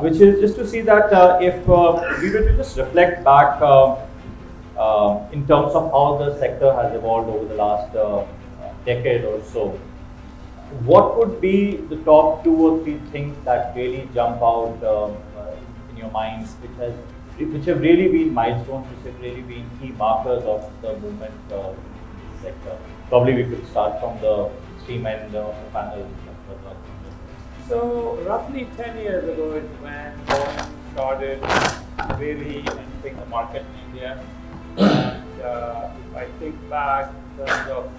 which is just to see that if we were to just reflect back in terms of how the sector has evolved over the last decade or so, what would be the top 2 or 3 things that really jump out in your minds, which have really been milestones, which have really been key markers of the movement in this sector? Probably we could start from the stream end of the panel. So roughly 10 years ago is when Boeing started really entering the market in India. And if I think back in terms of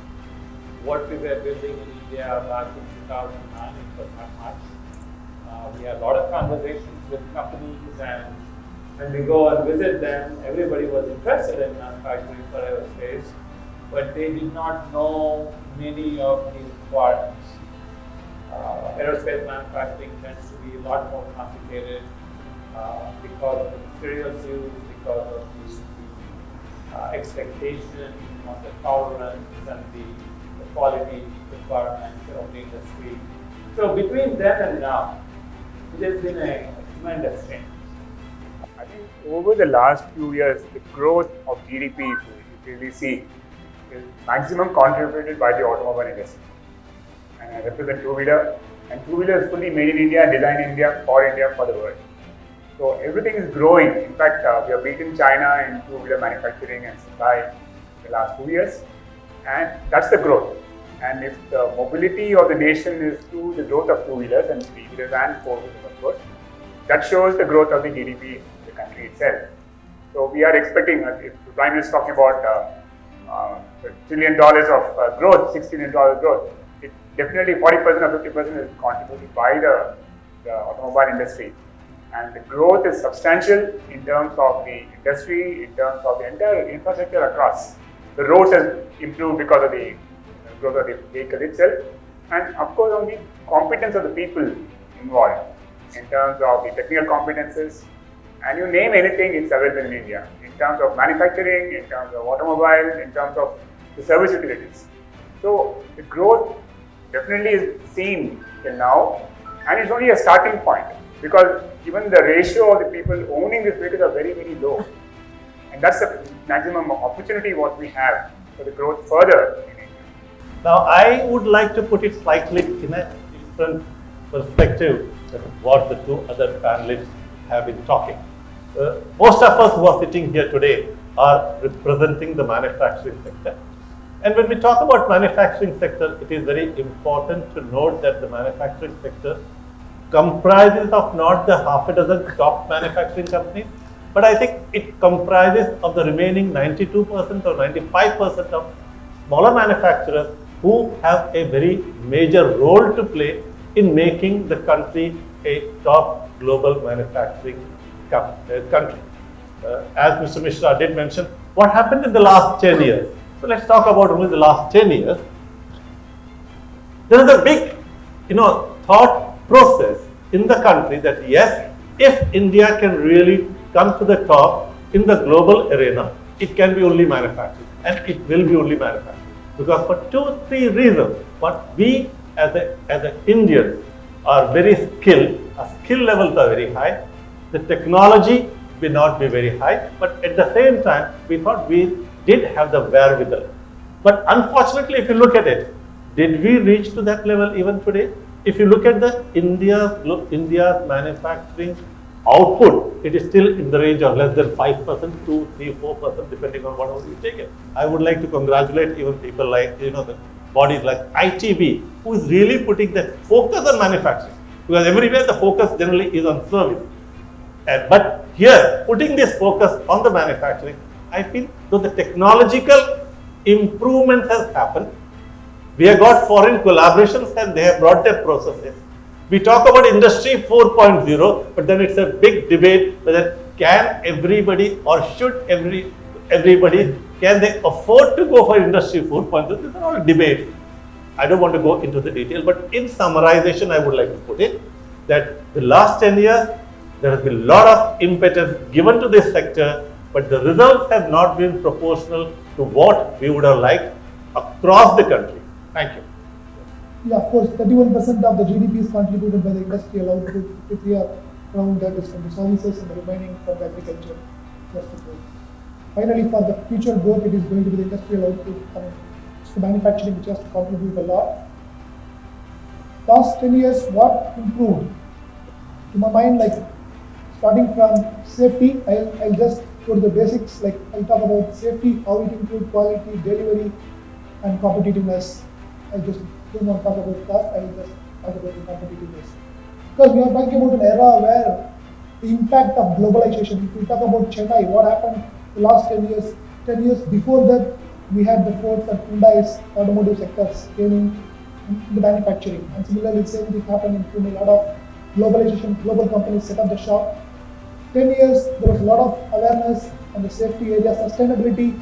what we were building in India back in 2009, it was not much. We had a lot of conversations with companies, and when we go and visit them, everybody was interested in manufacturing for aerospace, but they did not know many of the requirements. Aerospace manufacturing tends to be a lot more complicated because of the materials used, because of the expectation of the tolerance and the quality requirements of the industry. So between then and now, it has been a tremendous change. I think over the last few years, the growth of GDP, if you really see, is maximum contributed by the automobile industry. And I represent two-wheeler, and two-wheeler is fully made in India, designed in India, for the world. So everything is growing. In fact, we have beaten China in two-wheeler manufacturing and supply in the last 2 years, and that's the growth. And if the mobility of the nation is through the growth of two-wheelers and three-wheelers and four-wheelers, of course, that shows the growth of the GDP in the country itself. So we are expecting, if the Prime Minister is talking about $1 trillion of growth, $6 trillion growth, it definitely 40% or 50% is contributed by the automobile industry. And the growth is substantial in terms of the industry, in terms of the entire infrastructure across. The roads has improved because of the growth of the vehicle itself, and of course on the competence of the people involved in terms of the technical competences, and you name anything, it's available in India in terms of manufacturing, in terms of automobile, in terms of the service utilities. So the growth definitely is seen till now, and it's only a starting point because even the ratio of the people owning these vehicles are very, very low, and that's the maximum opportunity what we have for the growth further in India. Now, I would like to put it slightly in a different perspective than what the two other panelists have been talking. Most of us who are sitting here today are representing the manufacturing sector. And when we talk about manufacturing sector, it is very important to note that the manufacturing sector comprises of not the half a dozen top manufacturing companies, but I think it comprises of the remaining 92% or 95% of smaller manufacturers who have a very major role to play in making the country a top global manufacturing country. As Mr. Mishra did mention, what happened in the last 10 years? So let's talk about only the last 10 years. There is a big, thought process in the country that yes, if India can really come to the top in the global arena, it can be only manufacturing, and it will be only manufacturing. Because for 2-3 reasons, but we as a Indians are very skilled, our skill levels are very high, the technology may not be very high, but at the same time, we thought we did have the wherewithal. But unfortunately, if you look at it, did we reach to that level even today? If you look at the India's manufacturing output, it is still in the range of less than 5%, 2, 3, 4%, depending on whatever you take it. I would like to congratulate even people like, the bodies like ITB, who is really putting that focus on manufacturing, because everywhere the focus generally is on service. But here, putting this focus on the manufacturing, I feel though the technological improvement has happened, we have got foreign collaborations and they have brought their processes. We talk about Industry 4.0, but then it's a big debate whether can everybody or should everybody, can they afford to go for Industry 4.0? These are all debates. I don't want to go into the detail, but in summarization, I would like to put it that the last 10 years, there has been a lot of impetus given to this sector, but the results have not been proportional to what we would have liked across the country. Thank you. Yeah, of course, 31% of the GDP is contributed by the industrial output. If we are around that is from the services and the remaining from the agriculture. That's the growth. Finally, for the future growth, it is going to be the industrial output. It's the manufacturing which has to contribute a lot. Last 10 years, what improved? To my mind, like starting from safety, I'll just go to the basics. Like I'll talk about safety, how it includes quality, delivery, and competitiveness. I just don't want to talk about cost. I'll just talk about the competitiveness. Because we are talking about an era where the impact of globalization. If we talk about Chennai, what happened the last 10 years? 10 years before that, we had the Fords and Hyundai's automotive sectors came in the manufacturing. And similarly, the same thing happened in Pune. A lot of globalization, global companies set up the shop. 10 years, there was a lot of awareness on the safety area, sustainability.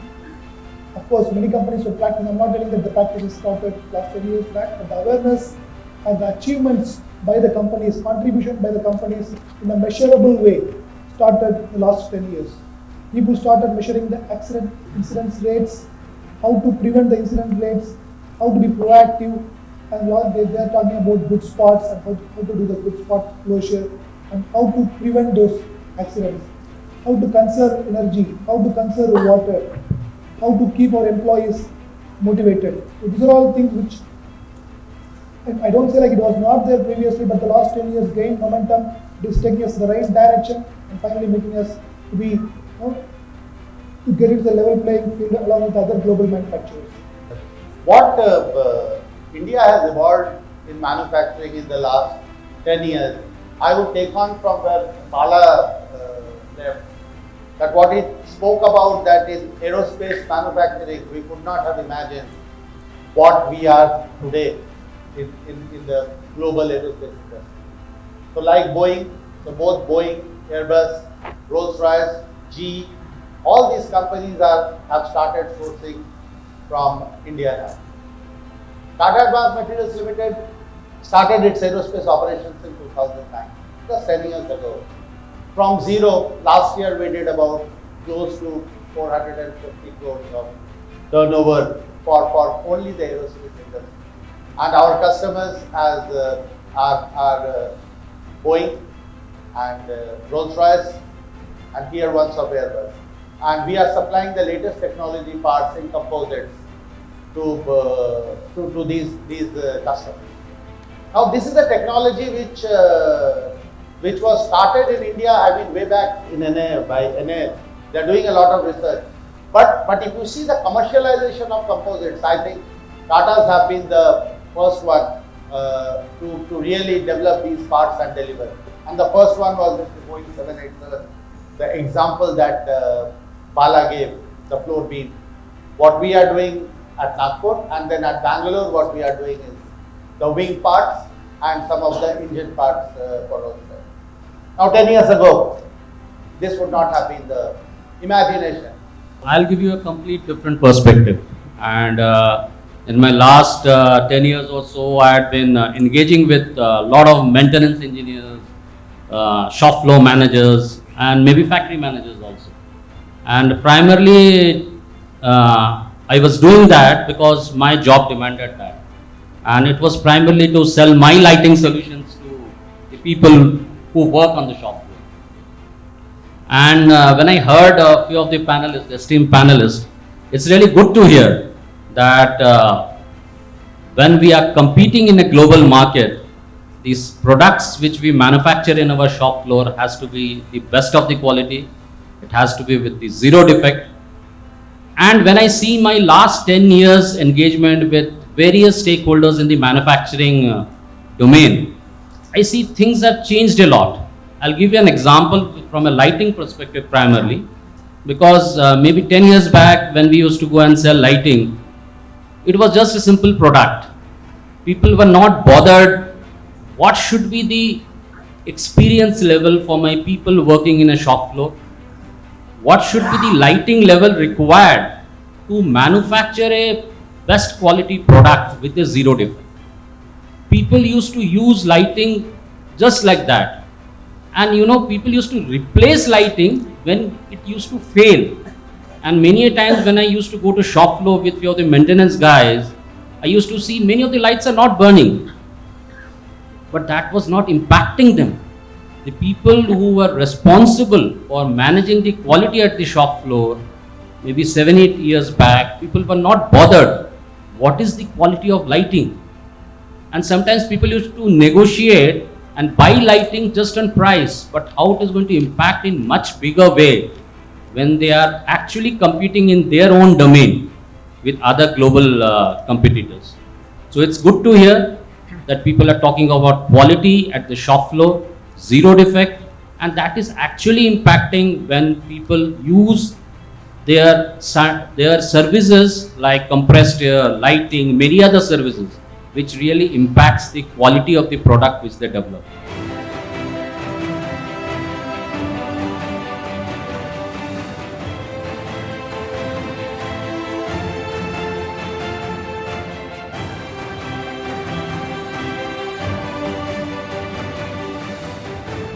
Of course, many companies were practicing. I'm not telling that the practices started last 10 years back, but the awareness and the achievements by the companies, contribution by the companies in a measurable way started the last 10 years. People started measuring the incidence rates, how to prevent the incident rates, how to be proactive, and they are talking about good spots and how to do the good spot closure and how to prevent those accidents, how to conserve energy, how to conserve water, how to keep our employees motivated. So these are all things which, and I don't say like it was not there previously, but the last 10 years gained momentum. It is taking us in the right direction and finally making us to be, to get into the level playing field along with other global manufacturers. What India has evolved in manufacturing in the last 10 years, I would take on from where Bala left, that what he spoke about, that in aerospace manufacturing, we could not have imagined what we are today in the global aerospace industry. So like Boeing, so both Boeing, Airbus, Rolls-Royce, GE, all these companies have started sourcing from India now. TATA Advanced Materials Limited started its aerospace operations in 2009, just 10 years ago. From zero, last year we did about close to 450 crores of turnover for only the aerospace industry. And our customers are Boeing and Rolls-Royce and tier ones of Airbus. And we are supplying the latest technology parts in composites to these customers. Now this is a technology which was started in India, I mean way back in NA, by NA. They are doing a lot of research. But if you see the commercialization of composites, I think Tatas have been the first one to really develop these parts and deliver. And the first one was with the Boeing 787, the example that Bala gave, the floor beam. What we are doing at Nagpur, and then at Bangalore, what we are doing is the wing parts and some of the engine parts for Rolls-Royce. Now 10 years ago, this would not have been the imagination. I'll give you a complete different perspective. And in my last 10 years or so, I had been engaging with a lot of maintenance engineers, shop floor managers, and maybe factory managers also. And primarily, I was doing that because my job demanded that. And it was primarily to sell my lighting solutions to the people who work on the shop floor. And when I heard a few of the panelists, esteemed panelists, it's really good to hear that when we are competing in a global market, these products which we manufacture in our shop floor has to be the best of the quality. It has to be with the zero defect. And when I see my last 10 years engagement with various stakeholders in the manufacturing domain, I see things have changed a lot. I'll give you an example from a lighting perspective primarily, because maybe 10 years back when we used to go and sell lighting, it was just a simple product. People were not bothered what should be the experience level for my people working in a shop floor. What should be the lighting level required to manufacture a best quality product with a zero defect? People used to use lighting just like that. And people used to replace lighting when it used to fail. And many a times when I used to go to shop floor with few of the maintenance guys, I used to see many of the lights are not burning. But that was not impacting them. the people who were responsible for managing the quality at the shop floor, maybe 7-8 years back, people were not bothered. What is the quality of lighting? And sometimes people used to negotiate and buy lighting just on price, but how it is going to impact in much bigger way when they are actually competing in their own domain with other global competitors. So it's good to hear that people are talking about quality at the shop floor, zero defect, and that is actually impacting when people use their services like compressed air, lighting, many other services, which really impacts the quality of the product which they develop.